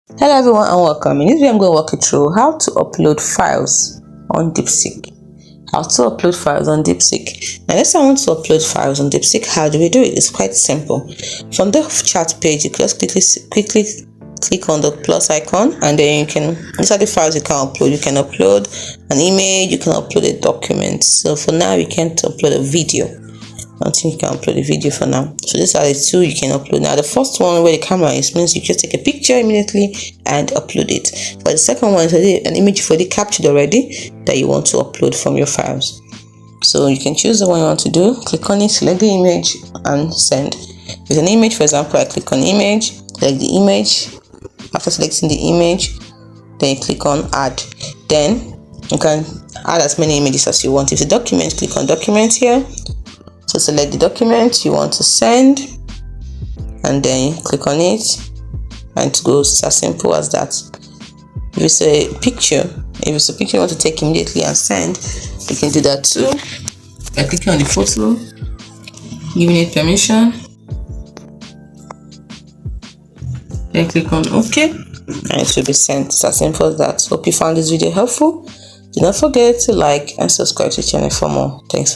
Hello everyone and welcome. In this video I'm going to walk you through how to upload files on Deepseek. Now next time I want to upload files on Deepseek, how do we do it? It's quite simple. From the chat page, you just quickly click on the plus icon, and then you can, these are the files you can upload. You can upload an image, you can upload a document. So for now we can't upload a video. I don't think you can upload a video for now. So these are the two you can upload. Now the first one, where the camera is, means you just take a picture immediately and upload it. But the second one is an image you've already captured already that you want to upload from your files. So you can choose the one you want to do, click on it, select the image and send. With an image, for example, I click on image, select the image. After selecting the image, then you click on add. Then you can add as many images as you want. If it's a document, click on document here. So select the document you want to send, and then click on it, and it goes. It's as simple as that. If it's a picture you want to take immediately and send, you can do that too by clicking on the photo, giving it permission, then click on OK, and it will be sent. It's as simple as that. Hope you found this video helpful. Do not forget to like and subscribe to the channel for more. Thanks.